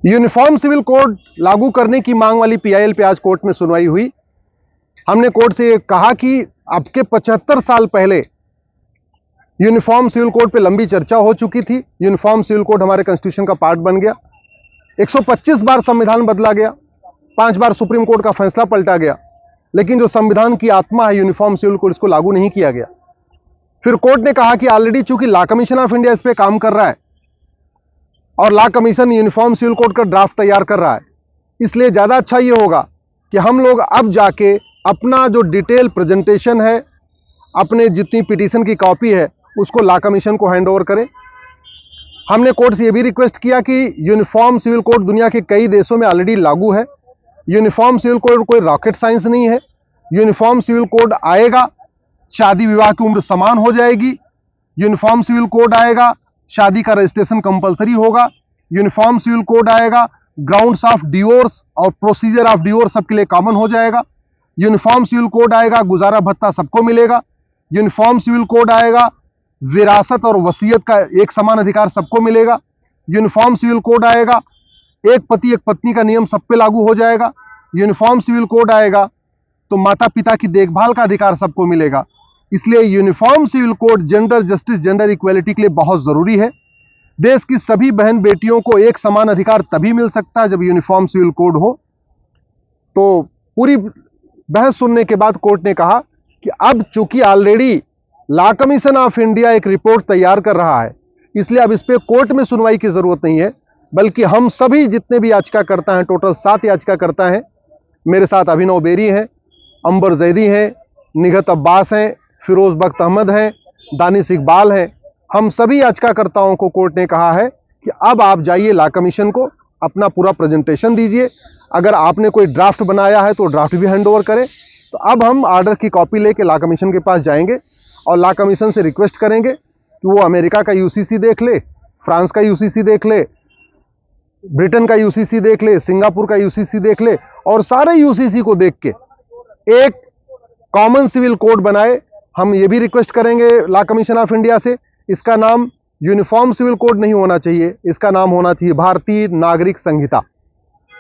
Uniform civil code लागू करने की मांग वाली पीआईएल पे आज कोर्ट में सुनवाई हुई। हमने कोर्ट से कहा कि अब के 75 साल पहले यूनिफॉर्म सिविल कोड पे लंबी चर्चा हो चुकी थी। यूनिफॉर्म सिविल कोड हमारे कॉन्स्टिट्यूशन का पार्ट बन गया। 125 बार संविधान बदला गया, 5 बार सुप्रीम कोर्ट का फैसला पलटा गया, लेकिन जो संविधान की आत्मा है यूनिफॉर्म सिविल कोड, इसको लागू नहीं किया गया। फिर कोर्ट ने कहा कि ऑलरेडी चूंकि लॉ कमीशन ऑफ इंडिया इस पे काम कर रहा है और law commission uniform civil code का ड्राफ्ट तैयार कर रहा है, इसलिए ज्यादा अच्छा ये होगा कि हम लोग अब जाके अपना जो डिटेल प्रेजेंटेशन है, अपने जितनी पिटीशन की कॉपी है, उसको लॉ कमीशन को हैंड ओवर करें। हमने कोर्ट से ये भी रिक्वेस्ट किया कि यूनिफॉर्म सिविल कोड दुनिया के कई देशों में ऑलरेडी लागू है। यूनिफॉर्म सिविल कोड कोई रॉकेट साइंस नहीं है। यूनिफॉर्म सिविल कोड आएगा, शादी विवाह की उम्र समान हो जाएगी। यूनिफॉर्म सिविल कोड आएगा, शादी का रजिस्ट्रेशन कंपलसरी होगा। यूनिफॉर्म सिविल कोड आएगा, ग्राउंड्स ऑफ डिवोर्स और प्रोसीजर ऑफ डिवोर्स सबके लिए कॉमन हो जाएगा। यूनिफॉर्म सिविल कोड आएगा, गुजारा भत्ता सबको मिलेगा। यूनिफॉर्म सिविल कोड आएगा, विरासत और वसीयत का एक समान अधिकार सबको मिलेगा। यूनिफॉर्म सिविल कोड आएगा, एक पति एक पत्नी का नियम सब पे लागू हो जाएगा। यूनिफॉर्म सिविल कोड आएगा तो माता पिता की देखभाल का अधिकार सबको मिलेगा। इसलिए uniform civil code gender justice, gender equality के लिए बहुत जरूरी है। देश की सभी बहन बेटियों को एक समान अधिकार तभी मिल सकता है जब यूनिफॉर्म सिविल कोड हो। तो पूरी बहस सुनने के बाद कोर्ट ने कहा कि अब चूंकि already law commission of India एक रिपोर्ट तैयार कर रहा है, इसलिए अब इस पे कोर्ट में सुनवाई की जरूरत नहीं है, बल्कि हम सभी जितने भी याचिकाकर्ता हैं, टोटल 7 याचिकाकर्ता हैं, मेरे साथ अभिनव बेरी हैं, अंबर जैदी हैं, निगहत अब्बास हैं, फिरोज बख्त अहमद हैं, दानिश इकबाल हैं, हम सभी याचिकाकर्ताओं को कोर्ट ने कहा है कि अब आप जाइए लॉ कमीशन को, अपना पूरा प्रेजेंटेशन दीजिए। अगर आपने कोई ड्राफ्ट बनाया है तो ड्राफ्ट भी हैंड ओवर करें। तो अब हम ऑर्डर की कॉपी लेके लॉ कमीशन के पास जाएंगे और लॉ कमीशन से रिक्वेस्ट करेंगे कि वो अमेरिका का यूसीसी देख ले, फ्रांस का यूसीसी देख ले, ब्रिटेन का यूसीसी देख ले, सिंगापुर का यूसीसी देख ले और सारे यूसीसी को देख के एक कॉमन सिविल कोड बनाए। हम ये भी रिक्वेस्ट करेंगे लॉ कमीशन ऑफ इंडिया से, इसका नाम यूनिफॉर्म सिविल कोड नहीं होना चाहिए, इसका नाम होना चाहिए भारतीय नागरिक संहिता।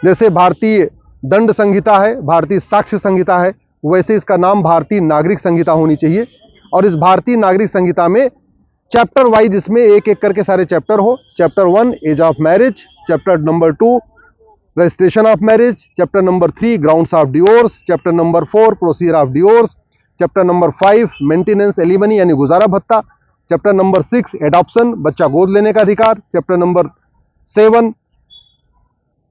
जैसे भारतीय दंड संहिता है, भारतीय साक्ष्य संहिता है, वैसे इसका नाम भारतीय नागरिक संहिता होनी चाहिए। और इस भारतीय नागरिक संहिता में चैप्टर वाइज इसमें एक एक करके सारे चैप्टर हो। Chapter 1 age of marriage, chapter number 2 registration of marriage, chapter number 3 grounds of divorce, chapter number 4 procedure of divorce, chapter number 5 maintenance alimony यानी गुजारा भत्ता, चैप्टर नंबर 6 एडॉप्शन बच्चा गोद लेने का अधिकार, चैप्टर नंबर 7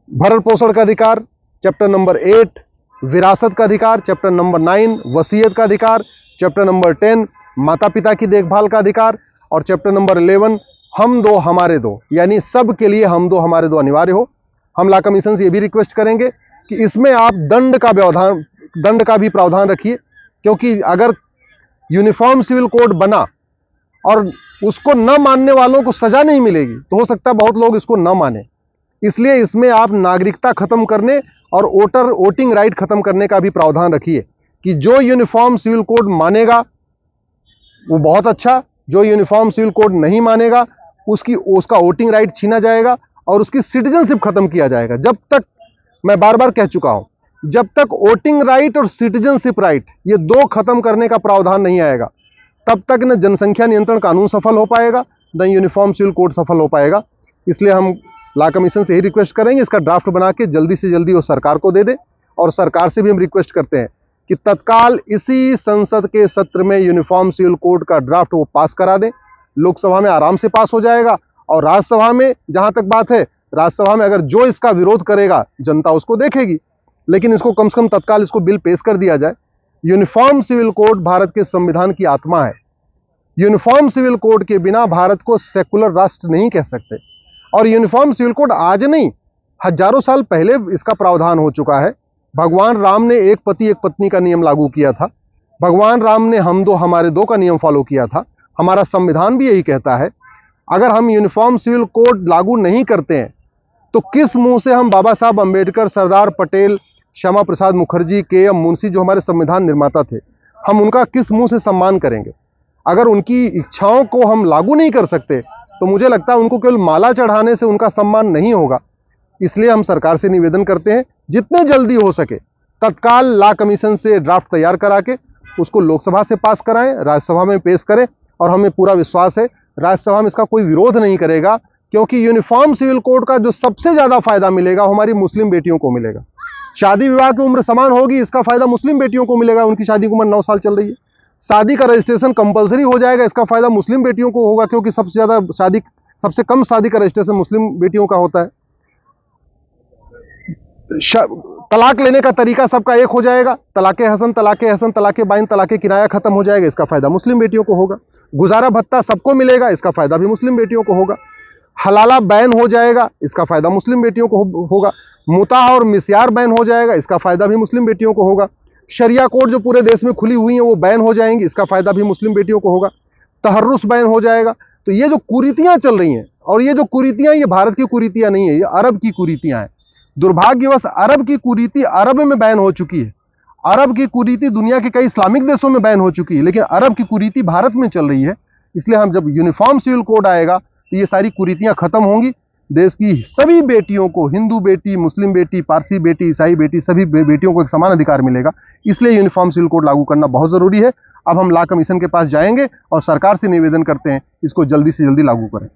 भरण पोषण का अधिकार, चैप्टर नंबर 8 विरासत का अधिकार, चैप्टर नंबर 9 वसीयत का अधिकार, चैप्टर नंबर 10 माता पिता की देखभाल का अधिकार और चैप्टर नंबर 11 हम दो हमारे दो, यानी सब के लिए हम दो हमारे दो अनिवार्य हो। हम लॉ कमीशन से ये भी रिक्वेस्ट करेंगे कि इसमें आप दंड का भी प्रावधान रखिए, क्योंकि अगर यूनिफॉर्म सिविल कोड बना और उसको न मानने वालों को सजा नहीं मिलेगी तो हो सकता है बहुत लोग इसको न माने। इसलिए इसमें आप नागरिकता खत्म करने और वोटिंग राइट खत्म करने का भी प्रावधान रखिए कि जो यूनिफॉर्म सिविल कोड मानेगा वो बहुत अच्छा, जो यूनिफॉर्म सिविल कोड नहीं मानेगा उसका वोटिंग राइट छीना जाएगा और उसकी सिटीजनशिप खत्म किया जाएगा। जब तक, मैं बार बार कह चुका हूं, जब तक वोटिंग राइट और सिटीजनशिप राइट ये दो खत्म करने का प्रावधान नहीं आएगा, तब तक न जनसंख्या नियंत्रण कानून सफल हो पाएगा, न यूनिफॉर्म सिविल कोड सफल हो पाएगा। इसलिए हम लॉ कमीशन से ही रिक्वेस्ट करेंगे इसका ड्राफ्ट बना के जल्दी से जल्दी वो सरकार को दे दे। और सरकार से भी हम रिक्वेस्ट करते हैं कि तत्काल इसी संसद के सत्र में यूनिफॉर्म सिविल कोड का ड्राफ्ट वो पास करा दें। लोकसभा में आराम से पास हो जाएगा और राज्यसभा में, जहां तक बात है, राज्यसभा में अगर जो इसका विरोध करेगा जनता उसको देखेगी, लेकिन इसको कम से कम तत्काल इसको बिल पेश कर दिया जाए। यूनिफॉर्म सिविल कोड भारत के संविधान की आत्मा है। यूनिफॉर्म सिविल कोड के बिना भारत को सेकुलर राष्ट्र नहीं कह सकते। और यूनिफॉर्म सिविल कोड आज नहीं, हजारों साल पहले इसका प्रावधान हो चुका है। भगवान राम ने एक पति एक पत्नी का नियम लागू किया था। भगवान राम ने हम दो हमारे दो का नियम फॉलो किया था। हमारा संविधान भी यही कहता है। अगर हम यूनिफॉर्म सिविल कोड लागू नहीं करते हैं तो किस मुंह से हम बाबा साहब अंबेडकर, सरदार पटेल, श्यामा प्रसाद मुखर्जी, के.एम. मुंशी जो हमारे संविधान निर्माता थे, हम उनका किस मुंह से सम्मान करेंगे? अगर उनकी इच्छाओं को हम लागू नहीं कर सकते तो मुझे लगता है उनको केवल माला चढ़ाने से उनका सम्मान नहीं होगा, इसलिए हम सरकार से निवेदन करते हैं जितने जल्दी हो सके तत्काल लॉ कमीशन से ड्राफ्ट तैयार करा के उसको लोकसभा से पास कराएं, राज्यसभा में पेश करें। और हमें पूरा विश्वास है राज्यसभा में इसका कोई विरोध नहीं करेगा, क्योंकि यूनिफॉर्म सिविल कोड का जो सबसे ज्यादा फायदा मिलेगा हमारी मुस्लिम बेटियों को मिलेगा। शादी विवाह की उम्र समान होगी, इसका फायदा मुस्लिम बेटियों को मिलेगा, उनकी शादी की उम्र 9 साल चल रही है। शादी का रजिस्ट्रेशन कंपलसरी हो जाएगा, इसका फायदा मुस्लिम बेटियों को होगा, क्योंकि सबसे कम शादी का रजिस्ट्रेशन मुस्लिम बेटियों का होता है। तलाक लेने का तरीका सबका एक हो जाएगा, तलाके हसन, तलाके बाइन, तलाके किराया खत्म हो जाएगा, इसका फायदा मुस्लिम बेटियों को होगा। गुजारा भत्ता सबको मिलेगा, इसका फायदा भी मुस्लिम बेटियों को होगा। हलाला बैन हो जाएगा, इसका फायदा मुस्लिम बेटियों को होगा। मुताह और मिस्यार बैन हो जाएगा, इसका फायदा भी मुस्लिम बेटियों को होगा। शरिया कोर्ट जो पूरे देश में खुली हुई है वो बैन हो जाएंगी, इसका फायदा भी मुस्लिम बेटियों को होगा। तहर्रुस बैन हो जाएगा। तो ये जो कुरीतियां चल रही हैं, और ये जो कुरीतियां, ये भारत की कुरीतियां नहीं है, ये अरब की कुरीतियां हैं। दुर्भाग्यवश अरब की कुरीति अरब में बैन हो चुकी है। अरब की कुरीति दुनिया के कई इस्लामिक देशों में बैन हो चुकी है, लेकिन अरब की कुरीति भारत में चल रही है। इसलिए हम जब यूनिफॉर्म सिविल कोड आएगा तो ये सारी कुरीतियां खत्म होंगी। देश की सभी बेटियों को, हिंदू बेटी, मुस्लिम बेटी, पारसी बेटी, ईसाई बेटी, सभी बेटियों को एक समान अधिकार मिलेगा। इसलिए यूनिफॉर्म सिविल कोड लागू करना बहुत जरूरी है। अब हम लॉ कमीशन के पास जाएंगे और सरकार से निवेदन करते हैं इसको जल्दी से जल्दी लागू करें।